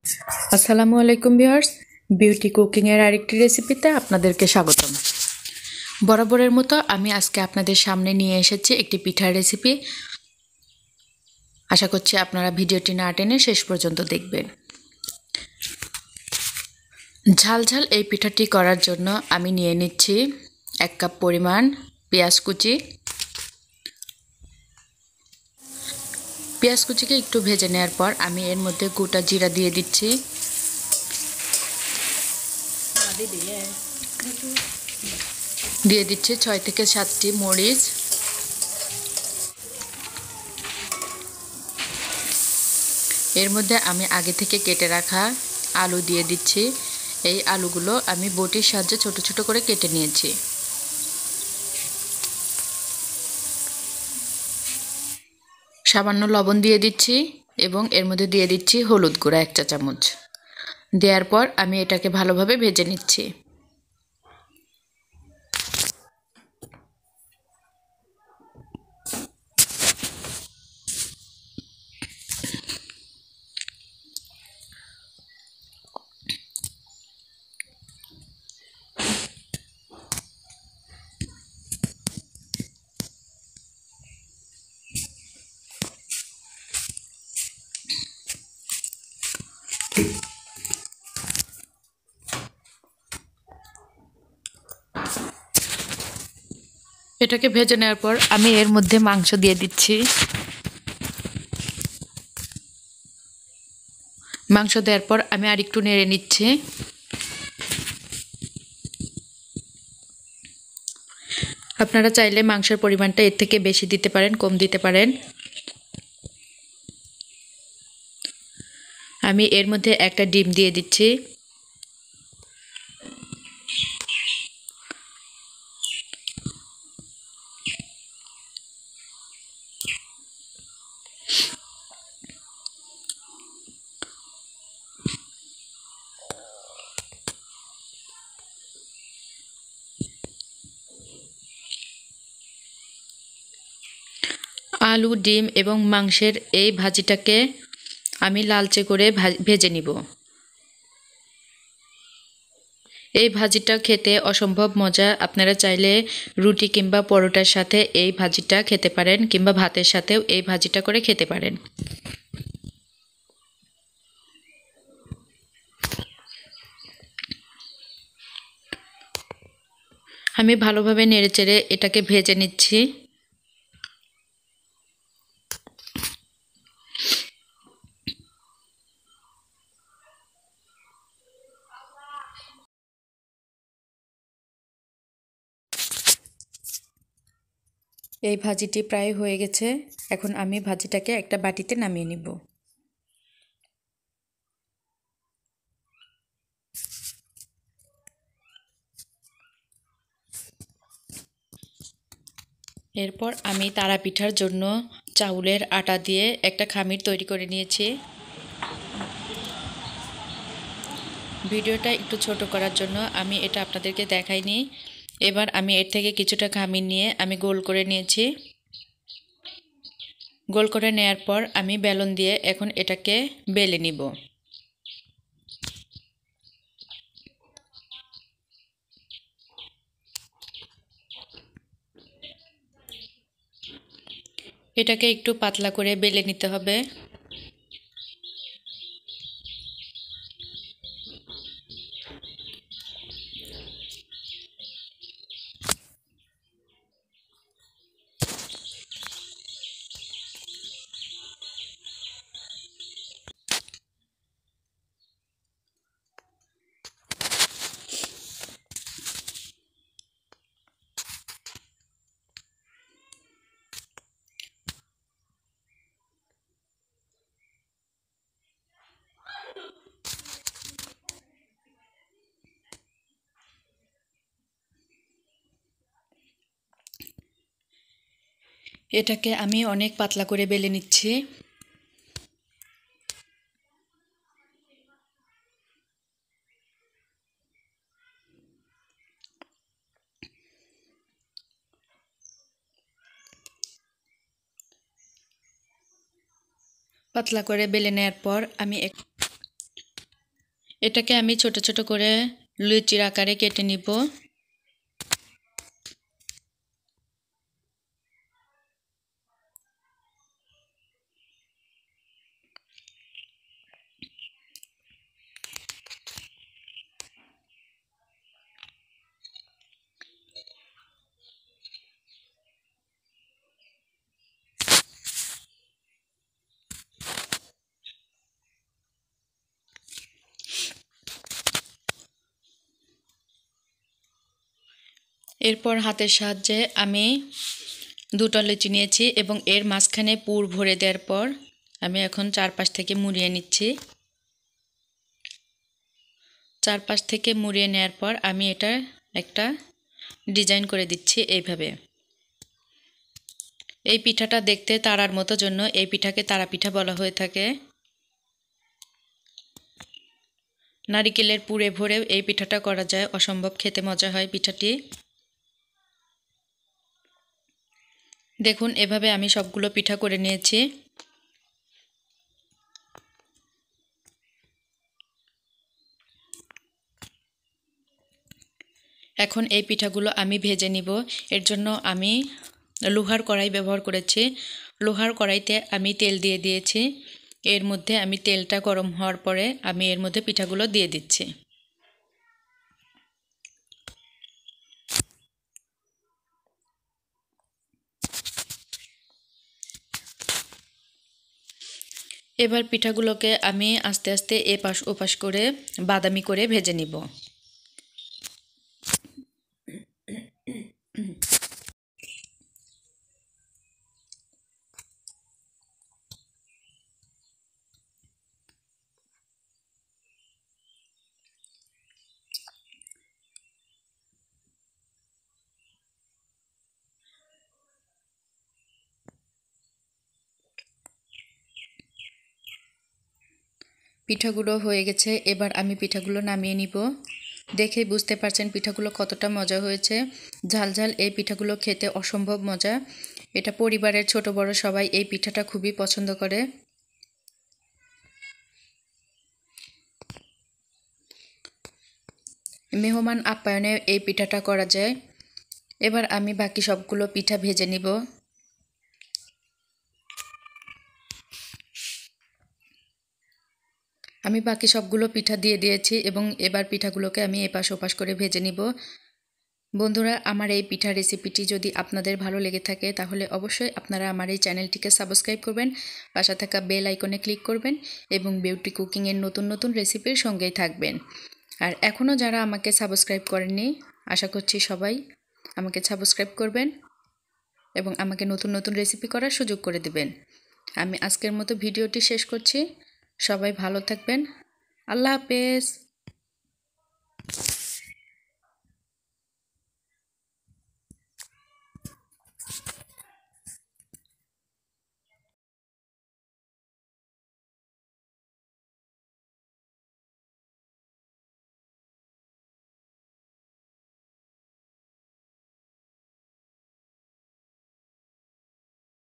আসসালামু আলাইকুম viewers, beauty cooking এর আরেকটি রেসিপিতে আপনাদেরকে স্বাগতম। বরাবরের মতো আমি আজকে আপনাদের সামনে নিয়ে এসেছি একটি পিঠার রেসিপি। আশা করছি আপনারা ভিডিওটি না টেনে শেষ পর্যন্ত দেখবেন। ঝাল ঝাল এই পিঠাটি করার জন্য আমি নিয়ে নিচ্ছি 1 কাপ পরিমাণ পেঁয়াজ কুচি। পেঁয়াজ কুচিকে একটু ভেজে নেওয়ার পর আমি এর মধ্যে গোটা জিরা দিয়ে দিচ্ছি। দিয়ে দিচ্ছি 6 থেকে 7টি মরিচ। এর মধ্যে আমি আগে থেকে কেটে রাখা আলু দিয়ে দিচ্ছি। এই আলুগুলো আমি বটির সাহায্যে ছোট ছোট করে কেটে নিয়েছি। সামান্য লবণ দিয়ে দিচ্ছি এবং এর মধ্যে দিয়ে দিচ্ছি হলুদ গুঁড়া 1 চা চামচ। দেওয়ার পর আমি এটাকে ভালোভাবে ভেজে নিচ্ছি। এটাকে ভেজে নেওয়ার পর আমি এর মধ্যে মাংস দিয়ে দিচ্ছি। মাংস দেওয়ার পর আমি আরেকটু নেড়ে নিচ্ছি। আপনারা চাইলে মাংসের পরিমাণটা এর থেকে বেশি দিতে পারেন, কম দিতে পারেন। আমি এর মধ্যে একটা ডিম দিয়ে দিচ্ছি। আলু, ডিম এবং মাংসের এই ভাজিটাকে আমি লালচে করে ভেজে নিব। এই ভাজিটা খেতে অসম্ভব মজা। আপনারা চাইলে রুটি কিংবা পরোটার সাথে এই ভাজিটা খেতে পারেন, কিংবা ভাতের সাথেও এই ভাজিটা করে খেতে পারেন। আমি ভালোভাবে নেড়েচেড়ে এটাকে ভেজে নিচ্ছি। এই ভাজিটি প্রায় হয়ে গেছে। এখন আমি ভাজিটাকে একটা বাটিতে নামিয়ে নিব। এরপর আমি তারা পিঠার জন্য চাউলের আটা দিয়ে একটা খামির তৈরি করে নিয়েছি। ভিডিওটা একটু ছোট করার জন্য আমি এটা আপনাদেরকে দেখাইনি। এবার আমি এর থেকে কিছুটা খামির নিয়ে আমি গোল করে নিয়েছি। গোল করে নেয়ার পর আমি বেলন দিয়ে এখন এটাকে বেলে নিব। এটাকে একটু পাতলা করে বেলে নিতে হবে। এটাকে আমি অনেক পাতলা করে বেলে নিচ্ছি। পাতলা করে বেলে নেওয়ার পর আমি এটাকে আমি ছোট ছোট করে লুচির আকারে কেটে নিব। এরপর হাতের সাহায্যে আমি দুটো লুচি নিয়েছি এবং এর মাঝখানে পুর ভরে দেওয়ার পর আমি এখন চারপাশ থেকে মুড়িয়ে নিচ্ছি। চারপাশ থেকে মুড়িয়ে নেওয়ার পর আমি এটা একটা ডিজাইন করে দিচ্ছি এইভাবে। এই পিঠাটা দেখতে তারার মতো জন্য এই পিঠাকে তারা পিঠা বলা হয়ে থাকে। নারিকেলের পুরে ভরে এই পিঠাটা করা যায়, অসম্ভব খেতে মজা হয় পিঠাটি। দেখুন এভাবে আমি সবগুলো পিঠা করে নিয়েছি। এখন এই পিঠাগুলো আমি ভেজে নিব। এর জন্য আমি লোহার কড়াই ব্যবহার করেছি। লোহার কড়াইতে আমি তেল দিয়ে দিয়েছি। এর মধ্যে আমি তেলটা গরম হওয়ার পরে আমি এর মধ্যে পিঠাগুলো দিয়ে দিচ্ছি। এবার পিঠাগুলোকে আমি আস্তে আস্তে এপাশ ওপাশ করে বাদামি করে ভেজে নিব। পিঠাগুলো হয়ে গেছে, এবার আমি পিঠাগুলো নামিয়ে নিব। দেখে বুঝতে পারছেন পিঠাগুলো কতটা মজা হয়েছে। ঝাল ঝাল এই পিঠাগুলো খেতে অসম্ভব মজা। এটা পরিবারের ছোট বড় সবাই এই পিঠাটা খুবই পছন্দ করে। মেহমান আপ্যায়নে এই পিঠাটা করা যায়। এবার আমি বাকি সবগুলো পিঠা ভেজে নিব। আমি বাকি সবগুলো পিঠা দিয়ে দিয়েছি এবং এবার পিঠাগুলোকে আমি এপাশ ওপাশ করে ভেজে নিব। বন্ধুরা, আমার এই পিঠা রেসিপিটি যদি আপনাদের ভালো লেগে থাকে তাহলে অবশ্যই আপনারা আমার এই চ্যানেলটিকে সাবস্ক্রাইব করবেন, পাশে থাকা বেল আইকনে ক্লিক করবেন এবং বিউটি কুকিংয়ের নতুন নতুন রেসিপির সঙ্গেই থাকবেন। আর এখনও যারা আমাকে সাবস্ক্রাইব করেননি, আশা করছি সবাই আমাকে সাবস্ক্রাইব করবেন এবং আমাকে নতুন নতুন রেসিপি করার সুযোগ করে দিবেন। আমি আজকের মতো ভিডিওটি শেষ করছি। সবাই ভালো থাকবেন। আল্লাহ হাফেজ।